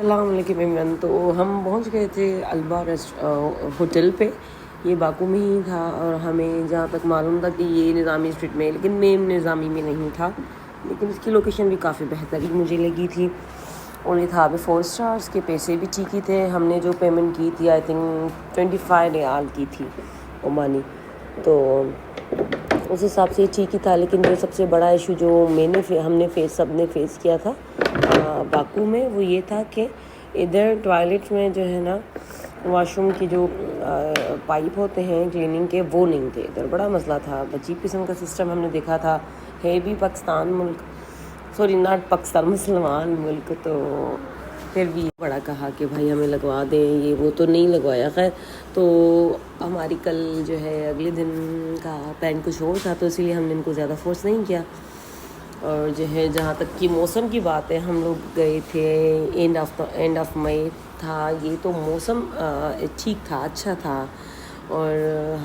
السلام علیکم عمران. تو ہم پہنچ گئے تھے البا ہوٹل پہ. یہ باکو میں ہی تھا اور ہمیں جہاں تک معلوم تھا کہ یہ نظامی اسٹریٹ میں، لیکن مین نظامی میں نہیں تھا، لیکن اس کی لوکیشن بھی کافی بہترین مجھے لگی تھی. اور یہ تھا بھی 4 اسٹارس کے، پیسے بھی ٹھیک ہی تھے. ہم نے جو پیمنٹ کی تھی آئی تھنک 25 ریال کی تھی عمانی، تو اس حساب سے ٹھیک ہی تھا. لیکن جو سب سے بڑا ایشو جو سب نے فیس کیا تھا باکو میں، وہ یہ تھا کہ ادھر ٹوائلٹ میں جو ہے نا، واش روم کی جو پائپ ہوتے ہیں کلیننگ کے، وہ نہیں تھے. ادھر بڑا مسئلہ تھا. عجیب قسم کا سسٹم ہم نے دیکھا تھا. ہے بھی پاکستان ملک، سوری ناٹ پاکستان، مسلمان ملک. تو پھر بھی بڑا کہا کہ بھائی ہمیں لگوا دیں، یہ وہ تو نہیں لگوایا. خیر، تو ہماری کل جو ہے اگلے دن کا پلان کچھ اور تھا، تو اسی لیے ہم نے ان کو زیادہ فورس نہیں کیا. اور جو ہے جہاں تک کہ موسم کی بات ہے، ہم لوگ گئے تھے اینڈ آف مئی تھا. یہ تو موسم ٹھیک تھا، اچھا تھا. اور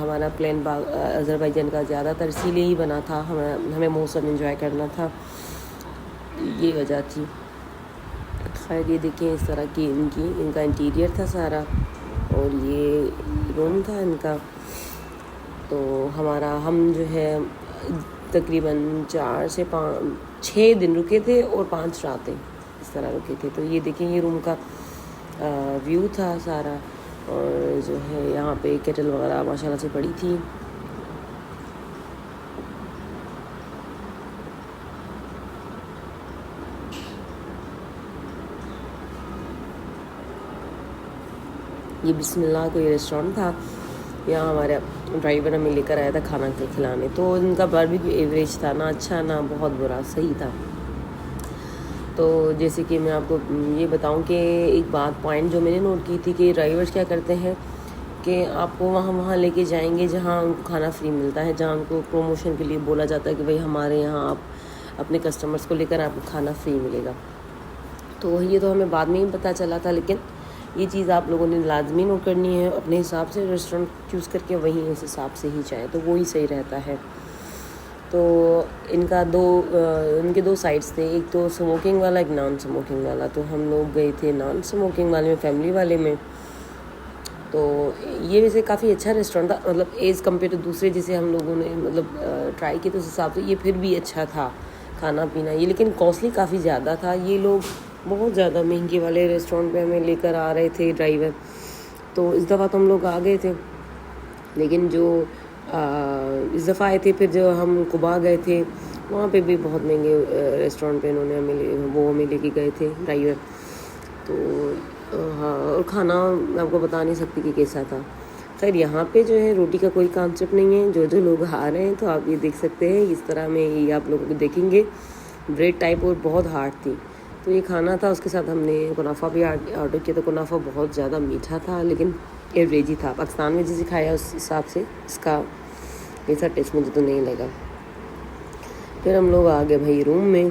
ہمارا پلان آذربائیجان کا زیادہ تر اسی لیے ہی بنا تھا، ہمیں موسم انجوائے کرنا تھا، یہ وجہ تھی. خیر یہ دیکھیں اس طرح کی ان کا انٹیریئر تھا سارا، اور یہ روم تھا ان کا. تو ہم جو ہے تقریباً 4 سے 6 دن رکے تھے اور 5 راتیں اس طرح رکے تھے. تو یہ دیکھیں یہ روم کا ویو تھا سارا. اور جو ہے یہاں پہ کیٹل وغیرہ ماشاءاللہ سے پڑی تھی. یہ بسم اللہ کوئی ریسٹورینٹ تھا. یہاں ہمارا ڈرائیور ہمیں لے کر آیا تھا کھانا کھلانے. تو ان کا باربیکیو ایوریج تھا، نہ اچھا نہ بہت برا، صحیح تھا. تو جیسے کہ میں آپ کو یہ بتاؤں کہ ایک پوائنٹ جو میں نے نوٹ کی تھی کہ ڈرائیورز کیا کرتے ہیں کہ آپ کو وہاں لے کے جائیں گے جہاں ان کو کھانا فری ملتا ہے، جہاں ان کو پروموشن کے لیے بولا جاتا ہے کہ بھائی ہمارے یہاں آپ اپنے کسٹمرز کو لے کر آپ کو کھانا فری ملے گا. تو یہ تو ہمیں بعد میں ہی پتہ چلا تھا، لیکن یہ چیز آپ لوگوں نے لازمی نوٹ کرنی ہے. اپنے حساب سے ریسٹورینٹ چوز کر کے وہیں اس حساب سے ہی جائیں، تو وہی صحیح رہتا ہے. تو ان کے 2 سائڈس تھے، ایک تو سموکنگ والا، ایک نان سموکنگ والا. تو ہم لوگ گئے تھے نان سموکنگ والے میں، فیملی والے میں. تو یہ ویسے کافی اچھا ریسٹورینٹ تھا، مطلب ایز کمپیئر ٹو دوسرے جسے ہم لوگوں نے مطلب ٹرائی کی، تو اس حساب سے یہ پھر بھی اچھا تھا کھانا پینا. یہ لیکن کاسٹلی کافی زیادہ تھا. یہ لوگ بہت زیادہ مہنگے والے ریسٹورینٹ پہ ہمیں لے کر آ رہے تھے ڈرائیور. تو اس دفعہ تو ہم لوگ آ گئے تھے، لیکن جو اس دفعہ آئے تھے پھر جو ہم قبا گئے تھے، وہاں پہ بھی بہت مہنگے ریسٹورینٹ پہ انہوں نے ہمیں لے کے گئے تھے ڈرائیور. تو ہاں، اور کھانا میں آپ کو بتا نہیں سکتی کہ کیسا تھا. خیر یہاں پہ جو ہے روٹی کا کوئی کانسیپٹ نہیں ہے. جو لوگ آ رہے ہیں تو آپ یہ دیکھ سکتے ہیں، اس طرح میں یہ آپ لوگوں کو دیکھیں گے بریڈ ٹائپ، اور بہت ہارڈ تھی. تو یہ کھانا تھا. اس کے ساتھ ہم نے کنافہ بھی آرڈر کیا. تو کنافہ بہت زیادہ میٹھا تھا، لیکن ایوریج ہی تھا. پاکستان میں جسے کھایا اس حساب سے اس کا ایسا ٹیسٹ مجھے تو نہیں لگا. پھر ہم لوگ آ گئے بھائی روم میں.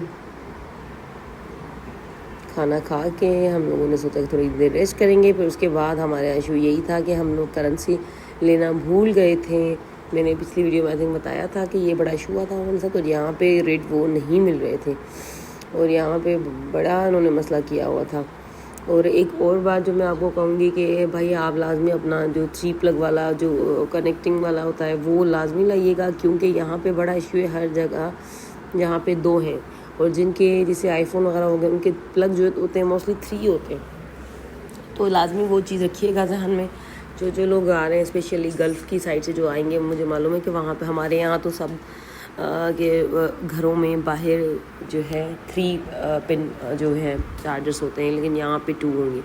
کھانا کھا کے ہم لوگوں نے سوچا کہ تھوڑی دیر ریسٹ کریں گے. پھر اس کے بعد ہمارا ایشو یہی تھا کہ ہم لوگ کرنسی لینا بھول گئے تھے. میں نے پچھلی ویڈیو میں بتایا تھا کہ یہ بڑا ایشو ہوا تھا ہمارے ساتھ. اور یہاں پہ ریٹ وہ نہیں مل رہے تھے، اور یہاں پہ بڑا انہوں نے مسئلہ کیا ہوا تھا. اور ایک اور بات جو میں آپ کو کہوں گی کہ بھائی آپ لازمی اپنا جو 3 پلگ والا جو کنیکٹنگ والا ہوتا ہے وہ لازمی لائیے گا، کیونکہ یہاں پہ بڑا ایشو ہے ہر جگہ. جہاں پہ 2 ہیں، اور جن کے جیسے آئی فون وغیرہ ہو گئے، ان کے پلگ جو ہوتے ہیں موسٹلی 3 ہوتے ہیں. تو لازمی وہ چیز رکھیے گا ذہن میں. جو لوگ آ رہے ہیں اسپیشلی گلف کی سائڈ سے جو آئیں گے، مجھے معلوم ہے کہ وہاں پہ ہمارے یہاں تو سب کے گھروں میں باہر جو ہے 3 پن جو ہے چارجرس ہوتے ہیں، لیکن یہاں پہ 2 ہوں گے.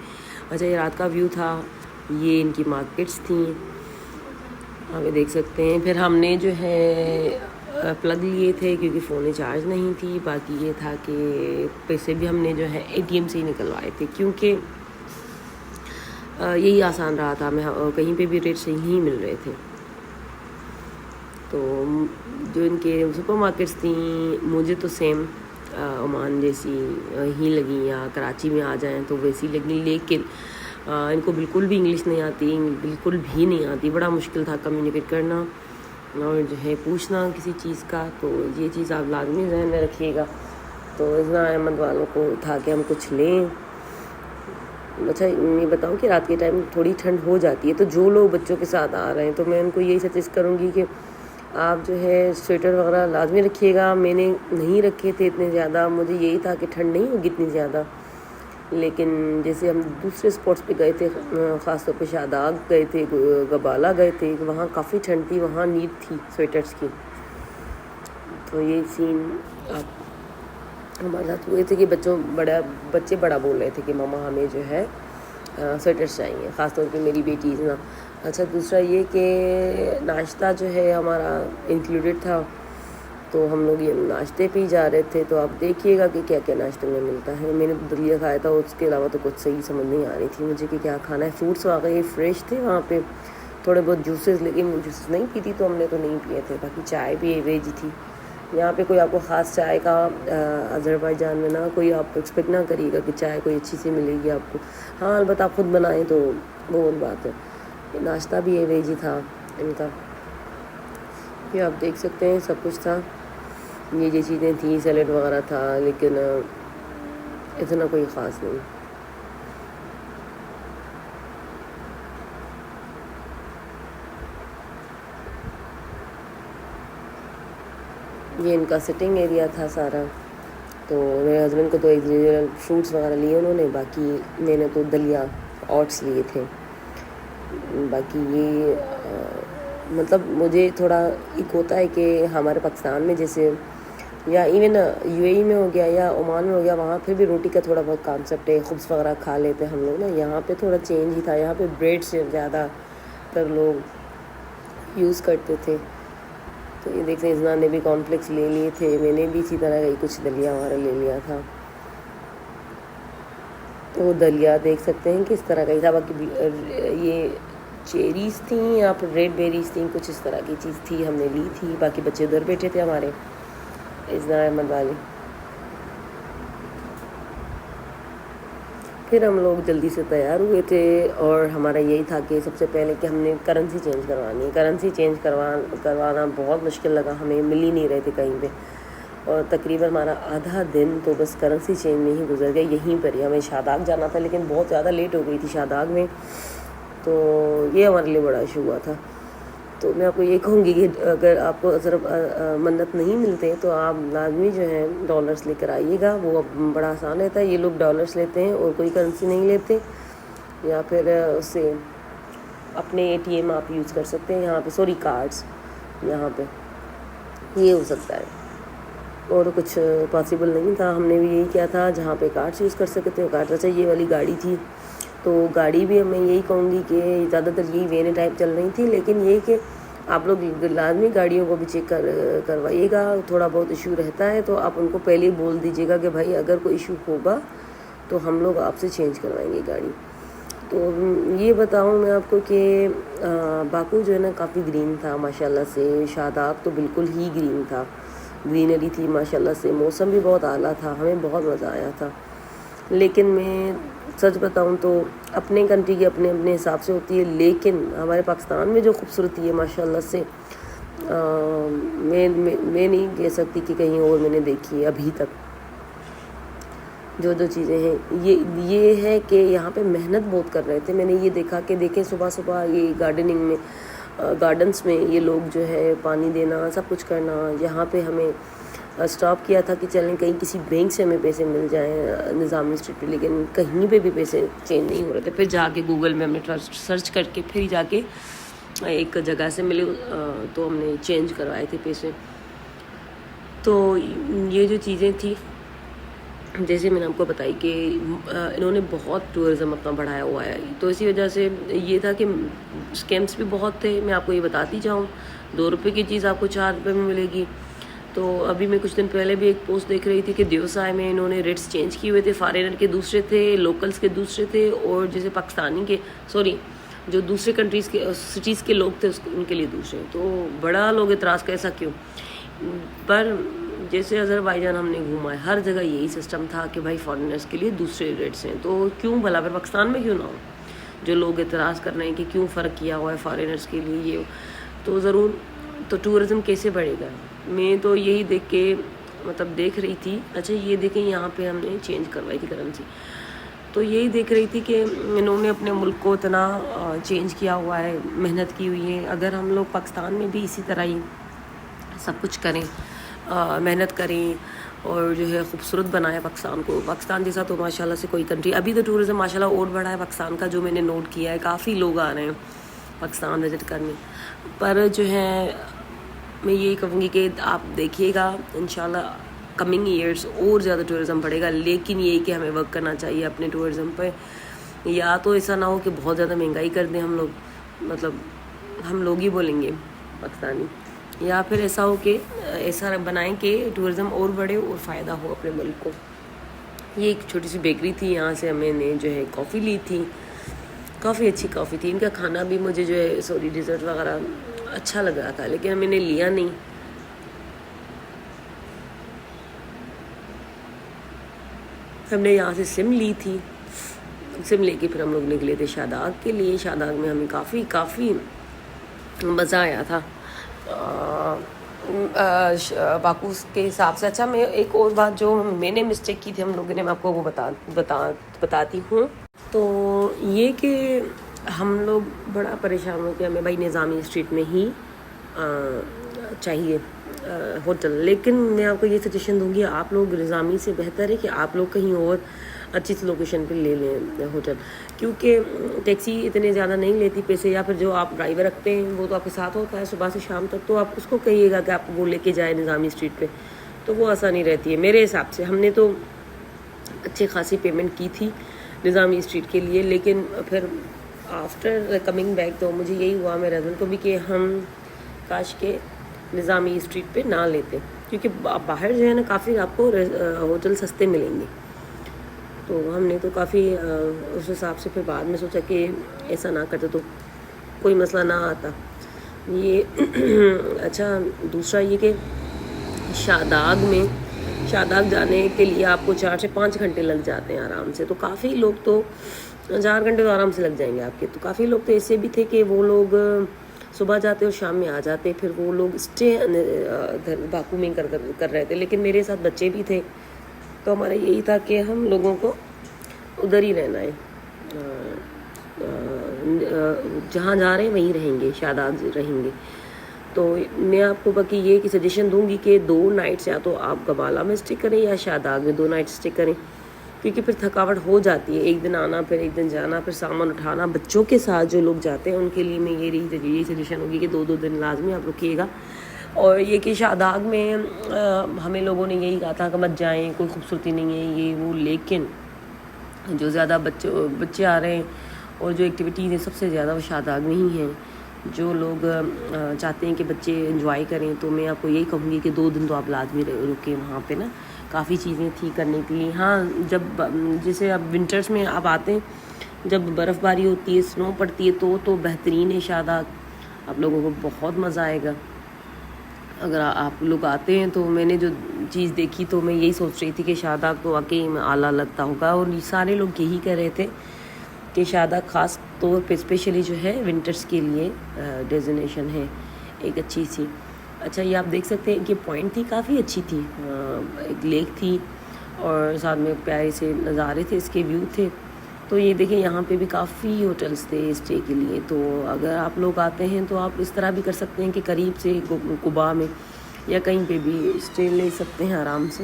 اچھا یہ رات کا ویو تھا. یہ ان کی مارکیٹس تھیں، ہمیں دیکھ سکتے ہیں. پھر ہم نے جو ہے پلگ لیے تھے کیونکہ فون چارج نہیں تھی. باقی یہ تھا کہ پیسے بھی ہم نے جو ہے ATM سے ہی نکلوائے تھے، کیونکہ یہی آسان رہا تھا. ہمیں کہیں پہ بھی ریٹ صحیح ہی مل رہے تھے. تو جو ان کے سپر مارکیٹس تھیں مجھے تو سیم عمان جیسی ہی لگیں، یا کراچی میں آ جائیں تو ویسی لگیں. لیکن ان کو بالکل بھی انگلش نہیں آتی، بالکل بھی نہیں آتی. بڑا مشکل تھا کمیونیکیٹ کرنا اور جو ہے پوچھنا کسی چیز کا. تو یہ چیز آپ لازمی ذہن میں رکھیے گا. تو اتنا احمد والوں کو تھا کہ ہم کچھ لیں. اچھا یہ بتاؤں کہ رات کے ٹائم تھوڑی ٹھنڈ ہو جاتی ہے، تو جو لوگ بچوں کے ساتھ آ رہے ہیں تو میں ان کو یہی سجیسٹ کروں گی کہ آپ جو ہے سویٹر وغیرہ لازمی رکھیے گا. میں نے نہیں رکھے تھے اتنے زیادہ، مجھے یہی تھا کہ ٹھنڈ نہیں ہوگی اتنی زیادہ. لیکن جیسے ہم دوسرے اسپاٹس پہ گئے تھے، خاص طور پہ شاداب گئے تھے، گبالا گئے تھے، وہاں کافی ٹھنڈ تھی، وہاں نیڈ تھی سویٹرس کی. تو یہ سین ہمارے ساتھ ہوئے تھے کہ بچے بڑا بول رہے تھے کہ ماما ہمیں جو ہے سویٹرس چاہیے، خاص طور پہ میری بیٹی نا. اچھا دوسرا یہ کہ ناشتہ جو ہے ہمارا انکلوڈیڈ تھا، تو ہم لوگ یہ ناشتے پہ ہی جا رہے تھے. تو آپ دیکھیے گا کہ کیا کیا ناشتے میں ملتا ہے. میں نے دلیا کھایا تھا، اس کے علاوہ تو کچھ صحیح سمجھ نہیں آ رہی تھی مجھے کہ کیا کھانا ہے. فروٹس واقعی فریش تھے وہاں پہ، تھوڑے بہت جوسز، لیکن جوسز نہیں پیتی تو ہم نے تو نہیں پیے تھے. باقی چائے بھی ایوریج ہی تھی. یہاں پہ کوئی آپ کو خاص چائے کا آذربائیجان میں نہ کوئی آپ ایکسپیکٹ نہ کریے گا کہ چائے کوئی اچھی سی ملے گی آپ کو. ہاں البتہ آپ خود بنائیں تو وہ اور بات ہے. ناشتہ بھی ایوریج ہی تھا ان کا. یہ آپ دیکھ سکتے ہیں سب کچھ تھا، یہ چیزیں تھیں، سیلیڈ وغیرہ تھا، لیکن اتنا کوئی خاص نہیں. یہ ان کا سٹنگ ایریا تھا سارا. تو میرے ہسبینڈ کو تو ایک فروٹس وغیرہ لیے انہوں نے، باقی میں نے تو دلیا اوٹس لیے تھے. باقی یہ مطلب مجھے تھوڑا ایک ہوتا ہے کہ ہمارے پاکستان میں جیسے یا ایون یو اے ای میں ہو گیا یا عمان میں ہو گیا، وہاں پھر بھی روٹی کا تھوڑا بہت کانسیپٹ ہے، خبز وغیرہ کھا لیتے ہم لوگ نا. یہاں پہ تھوڑا چینج ہی تھا، یہاں پہ بریڈ سے زیادہ تر لوگ یوز کرتے تھے. تو یہ دیکھتے ہیں اذنان نے بھی کارن فلیکس لے لیے تھے، میں نے بھی اسی طرح کا کچھ دلیا وغیرہ لے لیا تھا. تو دلیا دیکھ سکتے ہیں کہ اس طرح کا ہی تھا. باقی یہ چیریز تھیں یا پھر ریڈ بیریز تھیں، کچھ اس طرح کی چیز تھی، ہم نے لی تھی. باقی بچے ادھر بیٹھے تھے ہمارے اذنا احمد والے. پھر ہم لوگ جلدی سے تیار ہوئے تھے، اور ہمارا یہی تھا کہ سب سے پہلے کہ ہم نے کرنسی چینج کروانی ہے. کرنسی چینج کروانا بہت مشکل لگا ہمیں، مل ہی نہیں رہے تھے کہیں پہ. اور تقریباً ہمارا آدھا دن تو بس کرنسی چینج میں ہی گزر گیا. یہیں پر ہی ہمیں شاداب جانا تھا، لیکن بہت زیادہ لیٹ ہو گئی تھی شاداب میں، تو یہ ہمارے لیے بڑا ایشو ہوا تھا. تو میں آپ کو یہ کہوں گی کہ اگر آپ کو صرف منت نہیں ملتے تو آپ لازمی جو ہے ڈالرس لے کر آئیے گا. وہ بڑا آسان رہتا ہے. یہ لوگ ڈالرس لیتے ہیں اور کوئی کرنسی نہیں لیتے، یا پھر اس سے اپنے اے ٹی ایم آپ یوز کر سکتے ہیں یہاں پہ، کارڈس یہاں پہ یہ ہو سکتا ہے. اور کچھ پاسبل نہیں تھا. ہم نے بھی یہی کیا تھا جہاں پہ کارڈس یوز کر سکتے تھے وہ کارڈ. اچھا یہ والی گاڑی تھی، تو گاڑی بھی میں یہی کہوں گی کہ زیادہ تر یہی وینے ٹائپ چل رہی تھی، لیکن یہ کہ آپ لوگ لازمی گاڑیوں کو بھی چیک کروائیے گا. تھوڑا بہت ایشو رہتا ہے تو آپ ان کو پہلے ہی بول دیجیے گا کہ بھائی اگر کوئی ایشو ہوگا تو ہم لوگ آپ سے چینج کروائیں گے گاڑی. تو یہ بتاؤں میں آپ کو کہ باکو جو ہے نا کافی گرین تھا ماشاءاللہ سے. شاداب تو بالکل ہی گرین تھا، گرینری تھی ماشاءاللہ سے. موسم بھی بہت اعلیٰ تھا، ہمیں بہت مزہ آیا تھا. لیکن میں سچ بتاؤں تو اپنے کنٹری کی اپنے حساب سے ہوتی ہے، لیکن ہمارے پاکستان میں جو خوبصورتی ہے ماشاءاللہ سے میں نہیں کہہ سکتی کہ کہیں اور میں نے دیکھی ہے ابھی تک. جو چیزیں ہیں یہ ہے کہ یہاں پہ محنت بہت کر رہے تھے. میں نے یہ دیکھا کہ دیکھیں صبح صبح یہ گارڈننگ میں گارڈنس میں یہ لوگ جو ہے پانی دینا سب کچھ کرنا. یہاں پہ ہمیں اسٹاپ کیا تھا کہ چلیں کہیں کسی بینک سے ہمیں پیسے مل جائیں نظامی اسٹریٹ پہ، لیکن کہیں پہ بھی پیسے چینج نہیں ہو رہے تھے. پھر جا کے گوگل میں ہم نے سرچ کر کے پھر جا کے ایک جگہ سے ملے تو ہم نے چینج کروائے تھے پیسے. تو یہ جو چیزیں تھیں جیسے میں نے آپ کو بتائی کہ انہوں نے بہت ٹورزم اپنا بڑھایا ہوا ہے، تو اسی وجہ سے یہ تھا کہ اسکیمس بھی بہت تھے. میں آپ کو یہ بتاتی جاؤں، 2 روپے کی چیز آپ کو 4 روپے میں ملے گی. تو ابھی میں کچھ دن پہلے بھی ایک پوسٹ دیکھ رہی تھی کہ دیوسائے میں انہوں نے ریٹس چینج کیے ہوئے تھے. فارینر کے دوسرے تھے، لوکلز کے دوسرے تھے، اور جیسے پاکستانی کے جو دوسرے کنٹریز کے سٹیز کے لوگ تھے ان کے لیے دوسرے. تو بڑا لوگ اعتراض کا ایسا کیوں؟ پر جیسے آذربائیجان ہم نے گھوما ہے ہر جگہ یہی سسٹم تھا کہ بھائی فارینرز کے لیے دوسرے ریٹس ہیں. تو کیوں بھلا پھر پاکستان میں کیوں نہ ہو؟ جو لوگ اعتراض کر رہے ہیں کہ کیوں فرق کیا ہوا ہے فارینرز کے لیے یہ، تو ضرور تو ٹورزم کیسے بڑھے گا؟ میں تو یہی دیکھ کے دیکھ رہی تھی. اچھا یہ دیکھیں یہاں پہ ہم نے چینج کروائی تھی کرنسی. تو یہی دیکھ رہی تھی کہ انہوں نے اپنے ملک کو اتنا چینج کیا ہوا ہے، محنت کی ہوئی ہے. اگر ہم لوگ پاکستان میں بھی اسی طرح ہی سب کچھ کریں، محنت کریں اور جو ہے خوبصورت بنائے پاکستان کو. پاکستان جیسا تو ماشاءاللہ سے کوئی کنٹری، ابھی تو ٹورزم ماشاءاللہ اور بڑھا ہے پاکستان کا، جو میں نے نوٹ کیا ہے. کافی لوگ آ رہے ہیں پاکستان وزٹ کرنے. پر جو ہے میں یہی کہوں گی کہ آپ دیکھیے گا انشاءاللہ کمنگ ایئرس اور زیادہ ٹورزم بڑھے گا. لیکن یہ کہ ہمیں ورک کرنا چاہیے اپنے ٹورزم پہ. یا تو ایسا نہ ہو کہ بہت زیادہ مہنگائی کر دیں ہم لوگ، مطلب ہم لوگ ہی بولیں گے پاکستانی، یا پھر ایسا ہو کہ ایسا بنائیں کہ ٹورزم اور بڑھے اور فائدہ ہو اپنے ملک کو. یہ ایک چھوٹی سی بیکری تھی، یہاں سے ہمیں نے جو ہے کافی لی تھی. کافی اچھی کافی تھی. ان کا کھانا بھی مجھے جو ہے سوری ڈیزرٹ وغیرہ اچھا لگ رہا تھا، لیکن میں نے لیا نہیں. ہم نے یہاں سے سم لی تھی، سم لے کے پھر ہم لوگ نکلے تھے شاداب کے لیے. شاداب میں ہمیں کافی مزہ آیا تھا باکوس کے حساب سے. اچھا میں ایک اور بات جو میں نے مسٹیک کی تھی ہم لوگوں نے، میں آپ کو وہ بتاتی ہوں. تو یہ کہ ہم لوگ بڑا پریشان ہو کے ہمیں بھائی نظامی اسٹریٹ میں ہی چاہیے ہوٹل. لیکن میں آپ کو یہ سجیشن دوں گی، آپ لوگ نظامی سے بہتر ہے کہ آپ لوگ کہیں اور اچھی سی لوکیشن پہ لے لیں ہوٹل، کیونکہ ٹیکسی اتنے زیادہ نہیں لیتی پیسے. یا پھر جو آپ ڈرائیور رکھتے ہیں وہ تو آپ کے ساتھ ہوتا ہے صبح سے شام تک، تو آپ اس کو کہیے گا کہ آپ وہ لے کے جائے نظامی اسٹریٹ پہ، تو وہ آسانی رہتی ہے میرے حساب سے. ہم نے تو اچھی خاصی پیمنٹ کی تھی نظامی اسٹریٹ کے لیے، لیکن پھر آفٹر کمنگ بیک تو مجھے یہی ہوا میرے ہسبینڈ کو بھی کہ ہم کاش کے نظامی اسٹریٹ پہ نہ لیتے، کیونکہ باہر جو ہے نا کافی آپ کو ہوٹل سستے ملیں گے. تو ہم نے تو کافی اس حساب سے پھر بعد میں سوچا کہ ایسا نہ کرتے تو کوئی مسئلہ نہ آتا یہ. اچھا دوسرا یہ کہ شاداب جانے کے لیے آپ کو 4 سے 5 گھنٹے لگ جاتے ہیں آرام سے. تو کافی لوگ تو 4 گھنٹے تو آرام سے لگ جائیں گے آپ کے. تو کافی لوگ تو ایسے بھی تھے کہ وہ لوگ صبح جاتے اور شام میں آ جاتے، پھر وہ لوگ اسٹے باکو میں کر رہے تھے. لیکن میرے ساتھ بچے بھی تھے، تو ہمارا یہی تھا کہ ہم لوگوں کو ادھر ہی رہنا ہے، جہاں جا رہے ہیں وہیں رہیں گے، شاداب رہیں گے. تو میں آپ کو باقی یہ کہ سجیشن دوں گی کہ 2 نائٹس یا تو آپ گوالا میں اسٹے کریں یا شاداب میں 2 نائٹ اسٹے کریں، کیونکہ پھر تھکاوٹ ہو جاتی ہے. ایک دن آنا پھر ایک دن جانا، پھر سامان اٹھانا. بچوں کے ساتھ جو لوگ جاتے ہیں ان کے لیے میں یہ سجیشن ہوگی کہ 2 دن لازمی آپ رکیے گا. اور یہ کہ شاداب میں ہمیں لوگوں نے یہی کہا تھا کہ مت جائیں، کوئی خوبصورتی نہیں ہے یہ وہ. لیکن جو زیادہ بچے آ رہے ہیں اور جو ایکٹیویٹیز ہیں سب سے زیادہ وہ شاداب میں ہی ہیں. جو لوگ چاہتے ہیں کہ بچے انجوائے کریں، تو میں آپ کو یہی کہوں گی کہ 2 دن تو آپ لازمی رکیں وہاں پہ نا. کافی چیزیں تھی کرنے کے لیے. ہاں جب جیسے اب ونٹرز میں آپ آتے ہیں، جب برف باری ہوتی ہے، سنو پڑتی ہے، تو بہترین ہے شاداب. آپ لوگوں کو بہت مزہ آئے گا اگر آپ لوگ آتے ہیں. تو میں نے جو چیز دیکھی تو میں یہی سوچ رہی تھی کہ شاداب تو واقعی میں اعلیٰ لگتا ہوگا. اور سارے لوگ یہی کہہ رہے تھے کہ شاداب خاص طور پہ اسپیشلی جو ہے ونٹرز کے لیے ڈیزنیشن ہے ایک اچھی سی. اچھا یہ آپ دیکھ سکتے ہیں کہ پوائنٹ تھی کافی اچھی تھی، ایک لیک تھی اور ساتھ میں پیارے سے نظارے تھے، اس کے ویو تھے. تو یہ دیکھیں یہاں پہ بھی کافی ہوٹلس تھے اسٹے کے لیے. تو اگر آپ لوگ آتے ہیں تو آپ اس طرح بھی کر سکتے ہیں کہ قریب سے قباء میں یا کہیں پہ بھی اسٹے لے سکتے ہیں آرام سے.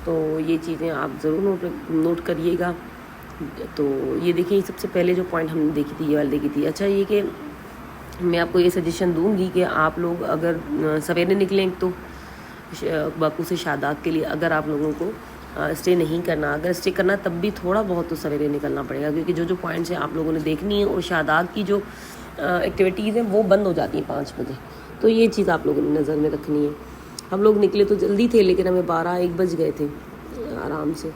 تو یہ چیزیں آپ ضرور نوٹ کریے گا. تو یہ دیکھیں سب سے پہلے جو پوائنٹ ہم نے دیکھی تھی یہ والی دیکھی تھی. اچھا یہ کہ میں آپ کو یہ سجیشن دوں گی کہ آپ لوگ اگر سویرے نکلیں تو باکو سے شاداب کے لیے، اگر آپ لوگوں کو اسٹے نہیں کرنا، اگر اسٹے کرنا تب بھی تھوڑا بہت تو سویرے نکلنا پڑے گا، کیونکہ جو پوائنٹس ہیں آپ لوگوں نے دیکھنی ہے. اور شاداب کی جو ایکٹیویٹیز ہیں وہ بند ہو جاتی ہیں 5 بجے. تو یہ چیز آپ لوگوں نے نظر میں رکھنی ہے. ہم لوگ نکلے تو جلدی تھے، لیکن ہمیں 12-1 بج گئے تھے آرام سے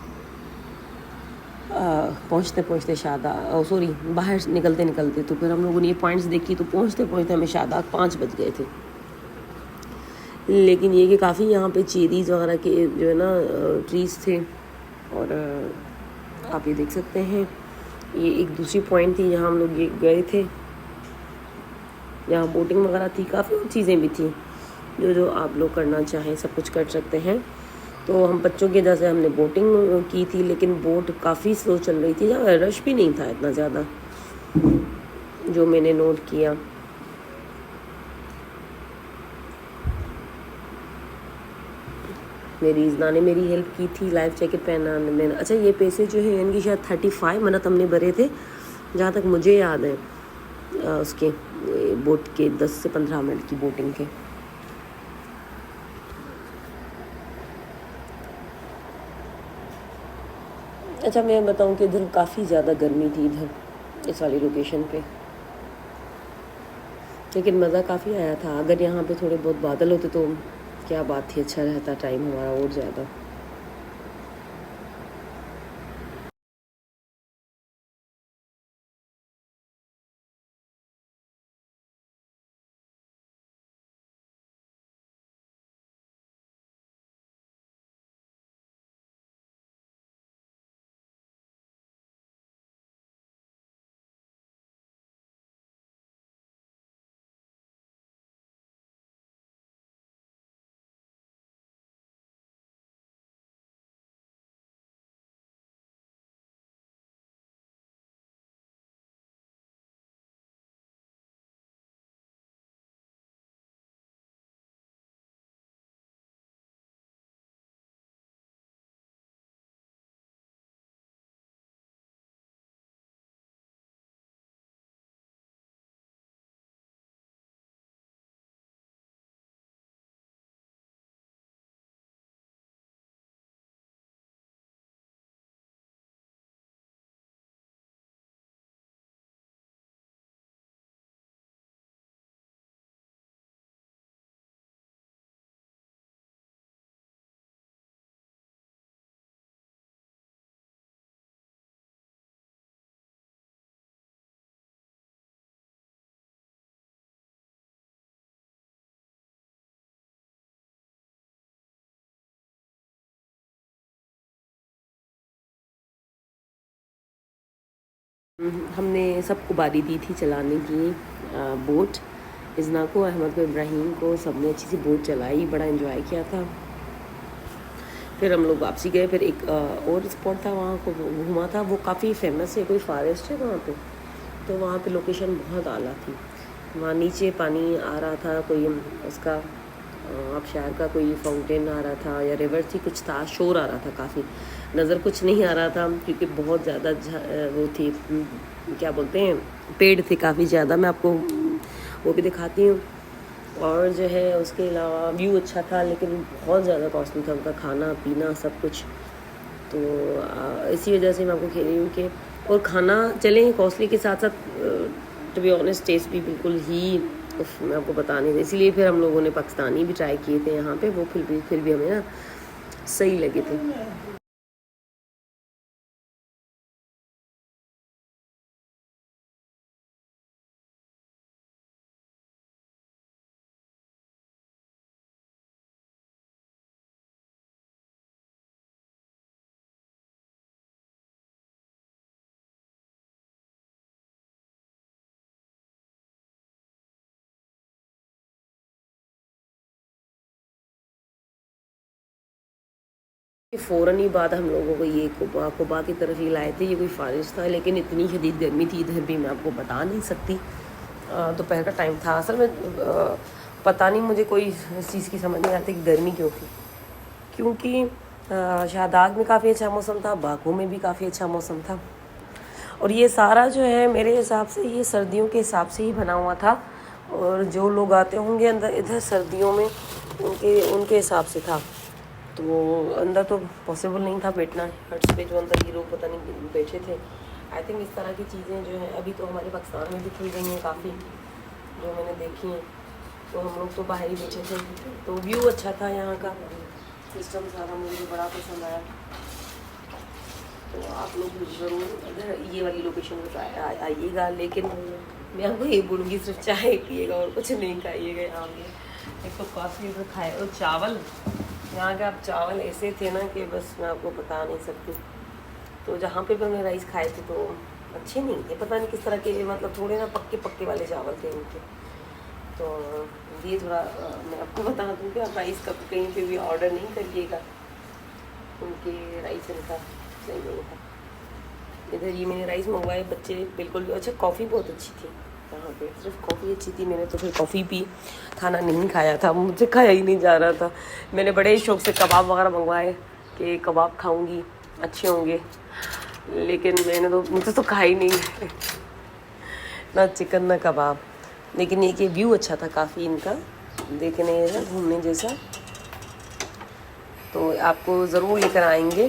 پہنچتے شاداب باہر نکلتے. تو پھر ہم لوگوں نے یہ پوائنٹس دیکھی تو پہنچتے ہمیں شاداب 5 بج گئے تھے. لیکن یہ کہ کافی یہاں پہ چیریز وغیرہ کے جو ہے نا ٹریز تھے. اور آپ یہ دیکھ سکتے ہیں یہ ایک دوسری پوائنٹ تھی جہاں ہم لوگ یہ گئے تھے، یہاں بوٹنگ وغیرہ تھی، کافی چیزیں بھی تھیں جو آپ لوگ کرنا چاہیں سب کچھ کر سکتے ہیں. تو ہم بچوں کی وجہ سے ہم نے بوٹنگ کی تھی، لیکن بوٹ کافی سلو چل رہی تھی، جہاں رش بھی نہیں تھا اتنا زیادہ جو میں نے نوٹ کیا۔ میری ازنا نے میری ہیلپ کی تھی لائف جیکٹ پہنانے میں۔ اچھا یہ پیسے جو ہے ان کی شاید 35 منت ہم نے بھرے تھے جہاں تک مجھے یاد ہے، اس کے بوٹ کے 10 سے 15 منٹ کی بوٹنگ کے۔ اچھا میں بتاؤں کہ ادھر کافی زیادہ گرمی تھی ادھر اس والی لوکیشن پہ، لیکن مزہ کافی آیا تھا۔ اگر یہاں پہ تھوڑے بہت بادل ہوتے تو کیا بات تھی، اچھا رہتا ٹائم ہمارا اور زیادہ۔ ہم نے سب کو باری دی تھی چلانے کی بوٹ، ازنا کو، احمد کو، ابراہیم کو، سب نے اچھی سی بوٹ چلائی، بڑا انجوائے کیا تھا۔ پھر ہم لوگ واپسی گئے، پھر ایک اور اسپاٹ تھا وہاں کو گھوما تھا، وہ کافی فیمس ہے، کوئی فارسٹ ہے وہاں پہ، تو وہاں پہ لوکیشن بہت اعلیٰ تھی۔ وہاں نیچے پانی آ رہا تھا، کوئی اس کا آبشار کا کوئی فاؤنٹین آ رہا تھا یا ریور تھی، کچھ تھا، شور آ رہا تھا، کافی نظر کچھ نہیں آ رہا تھا کیونکہ بہت زیادہ وہ تھی، کیا بولتے ہیں، پیڑ تھے کافی زیادہ، میں آپ کو وہ بھی دکھاتی ہوں۔ اور جو ہے اس کے علاوہ ویو اچھا تھا، لیکن بہت زیادہ کاسٹلی تھا ان کا کھانا پینا سب کچھ، تو اسی وجہ سے میں آپ کو کہہ رہی ہوں کہ، اور کھانا چلیں کاسٹلی کے ساتھ ساتھ ٹو بی آنیسٹ ٹیسٹ بھی بالکل ہی میں آپ کو بتا نہیں، اسی لیے پھر ہم لوگوں نے پاکستانی بھی ٹرائی کیے تھے یہاں پہ، وہ پھر بھی ہمیں نا صحیح لگے تھے۔ فوراً ہی بعد ہم لوگوں کو یہ قبا کی طرف ہی لائے تھے، یہ کوئی فارسٹ تھا، لیکن اتنی شدید گرمی تھی ادھر بھی میں آپ کو بتا نہیں سکتی، دوپہر کا ٹائم تھا، اصل میں پتہ نہیں مجھے کوئی اس چیز کی سمجھ نہیں آتی کہ گرمی کیوں تھی، کیونکہ شہداد میں کافی اچھا موسم تھا، باغوں میں بھی کافی اچھا موسم تھا، اور یہ سارا جو ہے میرے حساب سے یہ سردیوں کے حساب سے ہی بنا ہوا تھا، اور جو لوگ آتے ہوں گے اندر ادھر سردیوں میں ان کے حساب سے تھا، تو اندر تو پاسبل نہیں تھا بیٹھنا، ہٹس پہ جو اندر یہ لوگ پتہ نہیں بیٹھے تھے۔ آئی تھنک اس طرح کی چیزیں جو ہیں ابھی تو ہمارے پاکستان میں بھی کھل گئی ہیں کافی، جو میں نے دیکھی ہیں، تو ہم لوگ تو باہر ہی بیٹھے تھے، تو ویو اچھا تھا یہاں کا، سسٹم سارا مجھے بڑا پسند آیا، تو آپ لوگ ضرور ادھر یہ والی لوکیشن پہ آئیے گا، لیکن میں آپ کو یہ بولوں گی صرف چائے پیے گا اور کچھ نہیں کھائیے گا یہاں پہ، ایک تو کافی ادھر کھائے، اور چاول یہاں کے آپ چاول ایسے تھے نا کہ بس میں آپ کو بتا نہیں سکتی، تو جہاں پہ بھی ہم نے رائس کھائے تھے تو اچھے نہیں تھے، پتہ نہیں کس طرح کے، مطلب تھوڑے نا پکے والے چاول تھے ان کے، تو یہ تھوڑا میں آپ کو بتا دوں کہ آپ رائس کا کہیں پہ بھی آرڈر نہیں کریے گا، ان کے رائس ان کا صحیح نہیں تھا. ادھر یہ میں نے رائس منگوائے, بچے بالکل بھی. اچھا کافی بہت اچھی تھی وہاں پہ, صرف کافی اچھی تھی. میں نے تو پھر کافی پی, کھانا نہیں کھایا تھا, مجھ سے کھایا ہی نہیں جا رہا تھا. میں نے بڑے شوق سے کباب وغیرہ منگوائے کہ کباب کھاؤں گی, اچھے ہوں گے, لیکن میں نے تو مجھ سے تو کھا ہی نہیں نہ چکن نہ کباب. لیکن یہ کہ ویو اچھا تھا کافی ان کا دیکھنے گھومنے جیسا, تو آپ کو ضرور لے کر آئیں گے.